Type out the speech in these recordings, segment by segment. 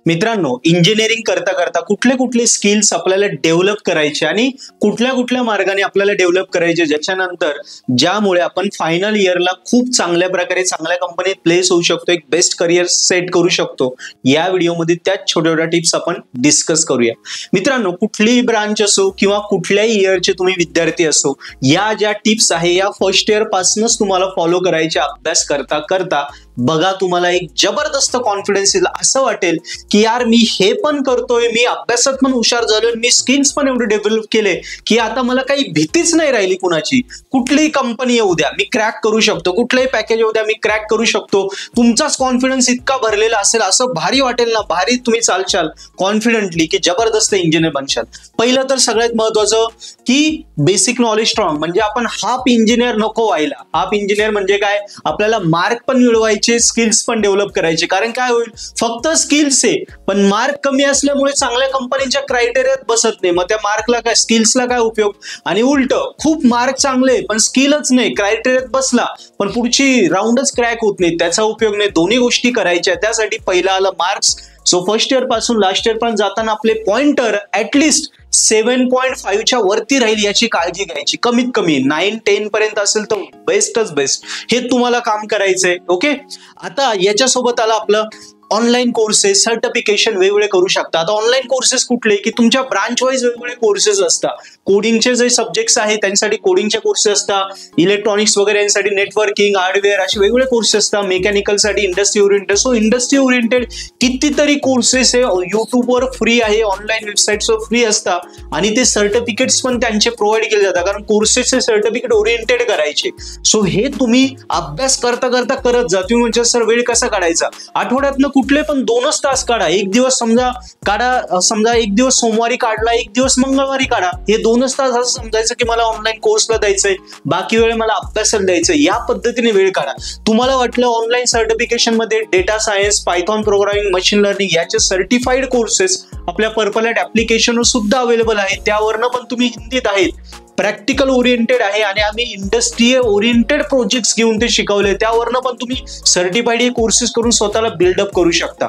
मित्रांनो, इंजिनिअरिंग करता करता कुठले कुठले स्किल्स आपल्याला डेव्हलप करायचे आणि कुठल्या कुठल्या मार्गाने आपल्याला डेव्हलप करायचे, ज्याच्यानंतर ज्यामुळे आपण फायनल इयरला खूप चांगल्या प्रकारे चांगल्या कंपनीत प्लेस होऊ शकतो, एक बेस्ट करिअर सेट करू शकतो. या व्हिडिओमध्ये त्याच छोट्या छोट्या टिप्स आपण डिस्कस करूया. मित्रांनो, कुठलीही ब्रांच असो किंवा कुठल्याही इयरचे तुम्ही विद्यार्थी असो, या ज्या टिप्स आहे या फर्स्ट इयर पासूनच तुम्हाला फॉलो करायच्या. अभ्यास करता करता बघा तुम्हाला एक जबरदस्त कॉन्फिडन्स येईल. असं वाटेल की यार मी हे पण करतोय, मी अभ्यासात पण हुशार झालोय, मी स्किल्स पण एवढे डेव्हलप केले की आता मला काही भीतीच नाही राहिली कुणाची. कुठलीही कंपनी येऊ द्या मी क्रॅक करू शकतो, कुठलंही पॅकेज येऊ द्या मी क्रॅक करू शकतो. तुमचाच कॉन्फिडन्स इतका भरलेला असेल, असं भारी वाटेल ना, भारी तुम्ही चालशाल कॉन्फिडेंटली की जबरदस्त इंजिनियर बनशाल. पहिलं तर सगळ्यात महत्वाचं की बेसिक नॉलेज स्ट्रॉंग. म्हणजे आपण हाफ इंजिनियर नको व्हायला. हाफ इंजिनियर म्हणजे काय, आपल्याला मार्क पण मिळवायचे, स्किल्स पण डेव्हलप करायचे. कारण काय होईल, फक्त स्किल्स आहे पण मार्क कमी असल्यामुळे चांगल्या कंपनीच्या क्रायटेरियात बसत नाही. मग त्या मार्कला काय, स्किल्सला काय उपयोग. आणि उलट खूप मार्क चांगले पण स्किलच नाही, क्रायटेरियात बसला पण पुढची राऊंडच क्रॅक होत नाही, त्याचा उपयोग नाही. दोन्ही गोष्टी करायच्या. त्यासाठी पहिला आला मार्क्स. सो फर्स्ट इयर पासून लास्ट इयर पण जाताना आपले पॉइंटर ऍटलिस्ट 7.5च्या वरती राहील याची काळजी घ्यायची. कमीत कमी 9-10 पर्यंत असेल तर बेस्टच बेस्ट. हे तुम्हाला काम करायचंय. ओके, आता याच्यासोबत आला आपलं ऑनलाईन कोर्सेस, सर्टिफिकेशन वेगवेगळे करू शकता. आता ऑनलाईन कोर्सेस कुठले की तुमच्या ब्रांच वाईज वेगवेगळे कोर्सेस असतात. कोडिंगचे जे सब्जेक्ट्स आहेत त्यांच्यासाठी कोडिंगचे कोर्सेस असतात, इलेक्ट्रॉनिक्स वगैरे यांसाठी नेटवर्किंग, हार्डवेअर असे वेगवेगळे कोर्सेस असतात, मेकॅनिकलसाठी industry oriented. So industry oriented कितीतरी कोर्सेस आहे, युट्यूबवर फ्री आहे, ऑनलाईन वेबसाईट्सवर फ्री असतात आणि ते सर्टिफिकेट्स पण त्यांचे प्रोव्हाइड केले जातात, कारण कोर्सेसचे सर्टिफिकेट ओरिएंटेड करायचे. सो हे तुम्ही अभ्यास करता करता करत जा. तुम्ही म्हणजे सर वेळ कसा काढायचा, आठवड्यातनं कुठले पण 2च तास काढा. एक दिवस समजा काढा, समजा एक दिवस सोमवारी काढला, एक दिवस मंगळवारी काढा. हे 2च तास असं समजायचं की मला ऑनलाईन कोर्सला द्यायचंय, बाकी वेळ मला अभ्यासाला द्यायचंय. या पद्धतीने वेळ काढा. तुम्हाला वाटलं ऑनलाईन सर्टिफिकेशन मध्ये data science, Python programming, machine learning याचे सर्टिफाईड कोर्सेस आपल्या पर्पल ॲट ऍप्लिकेशनवर सुद्धा अवेलेबल आहेत. त्यावरनं पण तुम्ही हिंदीत आहेत, प्रॅक्टिकल ओरिएंटेड आहे आणि आम्ही इंडस्ट्री ओरिएंटेड प्रोजेक्ट्स घेऊन ते शिकवले. त्यावरनं पण तुम्ही सर्टिफाईड कोर्सेस करून स्वतःला बिल्डअप करू शकता.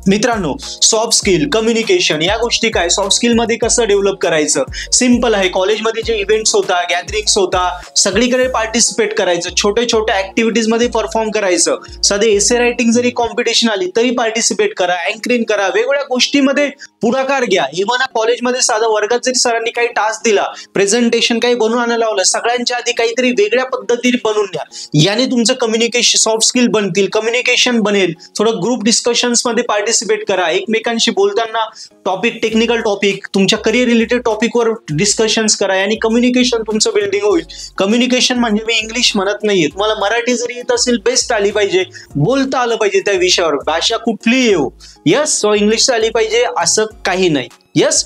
मित्रांनो, सॉफ्ट स्किल, कम्युनिकेशन या गोष्टी काय, सॉफ्ट स्किल मध्ये कसं डेव्हलप करायचं, सिंपल आहे. कॉलेजमध्ये जे इव्हेंट्स होता, गॅदरिंग्स होता, सगळीकडे पार्टिसिपेट करायचं, छोट्या छोट्या ऍक्टिव्हिटीज मध्ये परफॉर्म करायचं. साधे एसे रायटिंग जरी कॉम्पिटिशन आली तरी पार्टिसिपेट करा, अँकरिंग करा, वेगवेगळ्या गोष्टीमध्ये पुढाकार घ्या. इव्हन कॉलेजमध्ये साधा वर्गात जरी सरांनी काही टास्क दिला, प्रेझेंटेशन काही बनवून आणायला लावलं, सगळ्यांच्या आधी काहीतरी वेगळ्या पद्धतीने बनवून द्या. याने तुमचं कम्युनिकेशन, सॉफ्ट स्किल बनतील, कम्युनिकेशन बनेल. थोडं ग्रुप डिस्कशन्स मध्ये पार्टिसिपेट करा. एकमेकांशी बोलताना टॉपिक, टेक्निकल टॉपिक, तुमच्या करिअर रिलेटेड टॉपिकवर डिस्कशन्स करा आणि कम्युनिकेशन तुमचं बिल्डिंग होईल. कम्युनिकेशन म्हणजे मी इंग्लिश म्हणत नाहीये, तुम्हाला मराठी जरी येत असेल बेस्ट आली पाहिजे, बोलता आलं पाहिजे त्या विषयावर, भाषा कुठलीही येऊ. यस, सो इंग्लिश आली पाहिजे असं काही नाही. यस,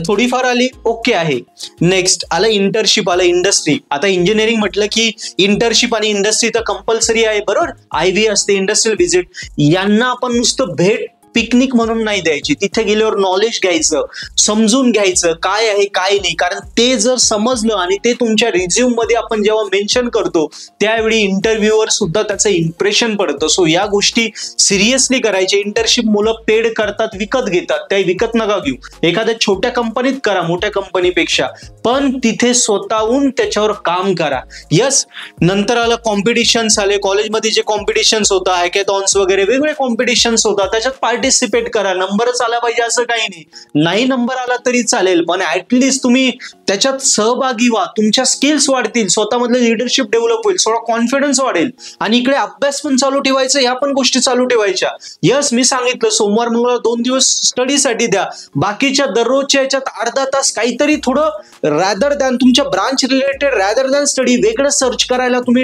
थोडीफार आली ओके आहे. नेक्स्ट आलं इंटर्नशिप, आलं इंडस्ट्री. आता इंजिनिअरिंग म्हटलं की इंटर्नशिप आणि इंडस्ट्री तर कंपल्सरी आहे, बरोबर. IB असते, इंडस्ट्रियल व्हिजिट. यांना आपण नुसतं भेट पिकनिक म्हणून नाही द्यायची. तिथे गेल्यावर नॉलेज घ्यायचं, समजून घ्यायचं काय आहे काय नाही. कारण ते जर समजलं आणि ते तुमच्या रिझ्यूम मध्ये आपण जेव्हा मेन्शन करतो त्यावेळी इंटरव्ह्यूवर सुद्धा त्याचं इम्प्रेशन पडतं. सो या गोष्टी सिरियसली करायच्या. इंटर्नशिप मुलं पेड करतात, विकत घेतात, त्या विकत नका घेऊ. एखाद्या छोट्या कंपनीत करा, मोठ्या कंपनीपेक्षा, पण तिथे स्वतःहून त्याच्यावर काम करा. यस, नंतर आलं कॉम्पिटिशन्स आले. कॉलेजमध्ये जे कॉम्पिटिशन्स होता, हॅकेथॉन्स वगैरे वेगवेगळे कॉम्पिटिशन्स होता, त्याच्यात पार्टिसिपेट करा. नंबरच आला पाहिजे असं काही नाही, नाही नंबर आला तरी चालेल, पण ऍटलिस्ट तुम्ही त्याच्यात सहभागी व्हा. तुमच्या स्किल्स वाढतील, स्वतःमधलं लिडरशिप डेव्हलप होईल, थोडा कॉन्फिडन्स वाढेल. आणि इकडे अभ्यास पण चालू ठेवायचा, या पण गोष्टी चालू ठेवायच्या. यस, मी सांगितलं सोमवार मंगळवार 2 दिवस स्टडीसाठी द्या, बाकीच्या दररोजच्या याच्यात अर्धा तास काहीतरी थोडं रॅदर दॅन तुमच्या branch related, rather than study वेगळं सर्च करायला तुम्ही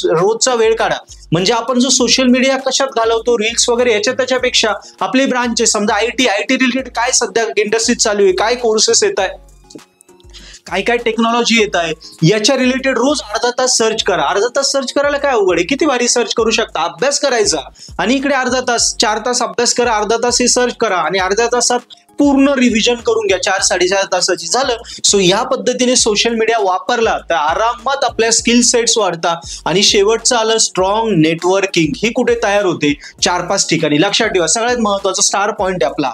रोजचा वेळ काढा. म्हणजे आपण जो सोशल मीडिया कशात घालवतो, रील्स वगैरे याच्या त्याच्यापेक्षा आपली ब्रांच आहे, समजा आयटी रिलेटेड काय सध्या इंडस्ट्रीत चालू आहे, काय कोर्सेस येत आहे, काय काय टेक्नॉलॉजी येत आहे, याच्या रिलेटेड रोज अर्धा तास सर्च करा. अर्धा तास सर्च करायला काय अवघड आहे, किती भारी सर्च करू शकता. अभ्यास करायचा आणि इकडे अर्धा तास, 4 तास अभ्यास करा, अर्धा तास हे सर्च करा आणि अर्ध्या तासात पूर्ण रिव्हिजन करून घ्या 4-4.5 तासाची, झालं. सो या पद्धतीने सोशल मीडिया वापरला तर आरामात आपल्या स्किल सेट्स वाढतात. आणि शेवटचं आलं स्ट्रॉंग नेटवर्किंग. ही कुठे तयार होते? 4-5 ठिकाणी. लक्षात ठेवा, सगळ्यात महत्वाचा स्टार पॉइंट आहे आपला.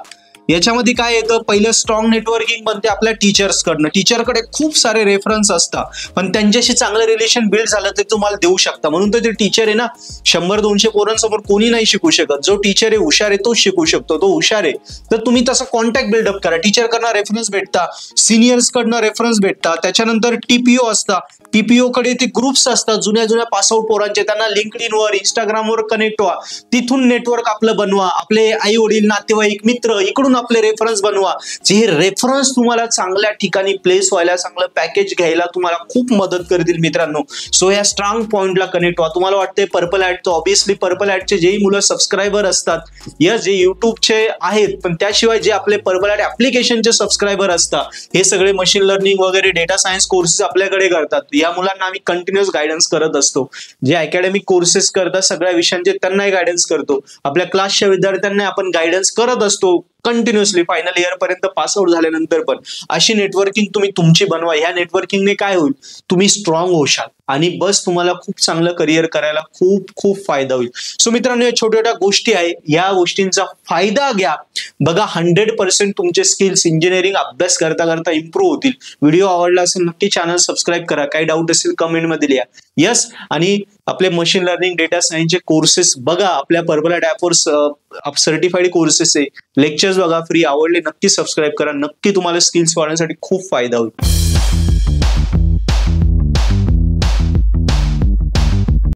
याच्यामध्ये काय येतं? पहिलं स्ट्रॉंग नेटवर्किंग बनते आपल्या टीचर्सकडनं. टीचरकडे खूप सारे रेफरन्स असतात, पण त्यांच्याशी चांगलं रिलेशन बिल्ड झालं ते तुम्हाला देऊ शकता. म्हणून तर ते टीचर आहे ना, 100-200 पोरांसमोर कोणी नाही शिकू शकत. जो टीचर आहे हुशार आहे तोच शिकू शकतो, तो हुशार आहे. तर तुम्ही तसं कॉन्टॅक्ट बिल्डअप करा. टीचरकडनं रेफरन्स भेटता, सिनियर्सकडनं रेफरन्स भेटता. त्याच्यानंतर TPO असतात. TPO कडे ते ग्रुप्स असतात जुन्या पासआउट पोरांचे. त्यांना लिंक्डइनवर, इंस्टाग्रामवर कनेक्ट व्हा. तिथून नेटवर्क आपलं बनवा. आपले आई वडील, नातेवाईक, मित्र इकडून आपले रेफरन्स बनवा. जे रेफरन्स तुम्हाला चांगल्या ठिकाणी प्लेस व्हायला, चांगलं पॅकेज घ्यायला तुम्हाला खूप मदत करतील मित्रांनो. सो या स्ट्रॉंग पॉइंटला कनेक्ट व्हा. तुम्हाला वाटते पर्पल ऍड, तर ऑब्व्हियसली पर्पल ऍडचे जेही मुलं सबस्क्रायबर असतात, यस, जे युट्यूबचे आहेत, पण त्याशिवाय जे आपले पर्पल ऍड ऍप्लिकेशनचे सबस्क्रायबर असतात, हे सगळे मशीन लर्निंग वगैरे डेटा सायन्स कोर्सेस आपल्याकडे करतात. या मुलांना आम्ही कंटिन्युअस गायडन्स करत असतो. जे अकॅडमिक कोर्सेस करतात सगळ्या विषयांचे त्यांनाही गायडन्स करतो. आपल्या क्लासच्या विद्यार्थ्यांना आपण गायडन्स करत असतो कंटिन्युअसली फायनल इयर पर्यंत पासआउट झाल्यानंतर पण. अशी नेटवर्किंग तुम्ही तुमची बनवा. ह्या नेटवर्किंगने काय होईल? तुम्ही स्ट्रॉंग होशाल आणि बस तुम्हाला खूप चांगलं करिअर करायला खूप खूप फायदा होईल. सो मित्रांनो, या छोट्या छोट्या गोष्टी आहे, या गोष्टींचा फायदा घ्या. बघा 100% तुमचे स्किल्स इंजिनिअरिंग अभ्यास करता करता इम्प्रूव्ह होतील. व्हिडिओ आवडला असेल नक्की चॅनल सबस्क्राईब करा. काही डाऊट असेल कमेंटमध्ये लिहा. यस, आणि आपले मशीन लर्निंग डेटा सायन्सचे कोर्सेस बघा. आपल्या पर्पल ऍड ऍपवर सर्टिफाईड कोर्सेस आहे. लेक्चर्स बघा फ्री. आवडले नक्की सबस्क्राईब करा. नक्की तुम्हाला स्किल्स वाढवण्यासाठी खूप फायदा होईल.